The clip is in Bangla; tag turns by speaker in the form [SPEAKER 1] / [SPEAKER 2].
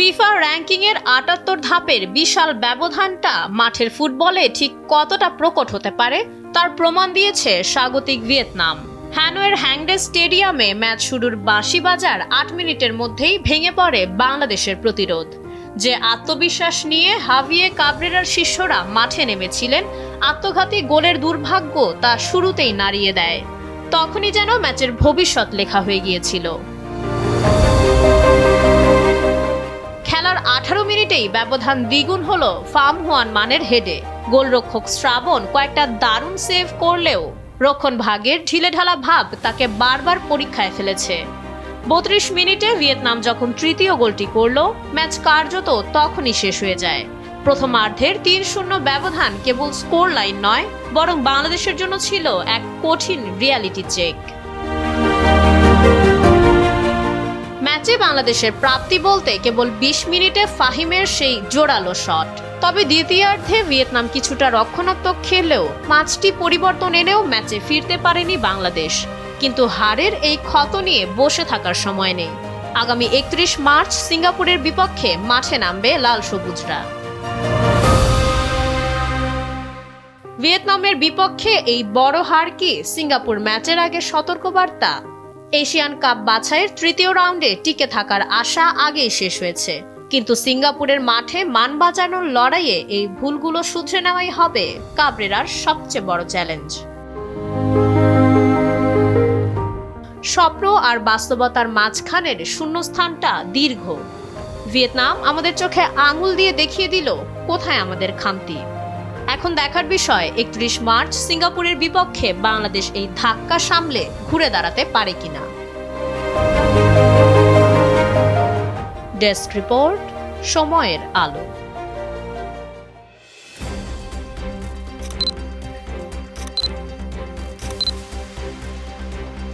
[SPEAKER 1] ফিফা র্যাঙ্কিংয়ের ৭৮ ধাপের বিশাল ব্যবধানটা মাঠের ফুটবলে ঠিক কতটা প্রকট হতে পারে তার প্রমাণ দিয়েছে স্বাগতিক ভিয়েতনাম। হ্যানয়ের হ্যাংডে স্টেডিয়ামে ম্যাচ শুরুর বাঁশি বাজার ৮ মিনিটের মধ্যেই ভেঙে পড়ে বাংলাদেশের প্রতিরোধ। যে আত্মবিশ্বাস নিয়ে হাভিয়ে কাবরেরার শিষ্যরা মাঠে নেমেছিলেন, আত্মঘাতী গোলের দুর্ভাগ্য তা শুরুতেই নাড়িয়ে দেয়। তখনই যেন ম্যাচের ভবিষ্যৎ লেখা হয়ে গিয়েছিল। খেলার ১৮ মিনিটেই ব্যবধান দ্বিগুণ হলো ফাম হুয়ান মানের হেডে। গোলরক্ষক শ্রাবণ কয়েকটা দারুণ সেভ করলেও রক্ষণ ভাগের ঢিলেঢালা ভাব তাকে বারবার পরীক্ষায় ফেলেছে। ৩২ মিনিটে ভিয়েতনাম যখন তৃতীয় গোলটি করল, ম্যাচ কার্যত তখনই শেষ হয়ে যায়। প্রথমার্ধের ৩-০ ব্যবধান কেবল স্কোর লাইন নয়, বরং বাংলাদেশের জন্য ছিল এক কঠিন রিয়ালিটি চেক। ম্যাচে বাংলাদেশের প্রাপ্তি বলতে কেবল ২০ মিনিটে ফাহিমের সেই জোরালো শট। তবে দ্বিতীয়ার্ধে ভিয়েতনাম কিছুটা রক্ষণাত্মক খেললেও ম্যাচটি পরিবর্তন এনেও ম্যাচে ফিরতে পারেনি বাংলাদেশ। কিন্তু হারের এই ক্ষত নিয়ে বসে থাকার সময় নেই। আগামী ৩১ মার্চ সিঙ্গাপুরের বিপক্ষে মাঠে নামবে লাল সবুজরা। ভিয়েতনামের বিপক্ষে এই বড় হার কি সিঙ্গাপুর ম্যাচের আগে সতর্কবার্তা? এশিয়ান কাপ বাছাইয়ের তৃতীয় রাউন্ডে টিকে থাকার আশা আগেই শেষ হয়েছে, কিন্তু সিঙ্গাপুরের মাঠে মান বাঁচানোর লড়াইয়ে এই ভুলগুলো শুধরে নেওয়াই হবে কাবরেরার সবচেয়ে বড় চ্যালেঞ্জ। স্বপ্ন আর বাস্তবতার মাঝখানের শূন্যস্থানটা দীর্ঘ। ভিয়েতনাম আমাদের চোখে আঙুল দিয়ে দেখিয়ে দিল কোথায় আমাদের খামতি। এখন দেখার বিষয় ৩১ মার্চ সিঙ্গাপুরের বিপক্ষে বাংলাদেশ এই ধাক্কা সামলে ঘুরে দাঁড়াতে পারে কিনা। ডেস্ক রিপোর্ট, সময়ের আলো।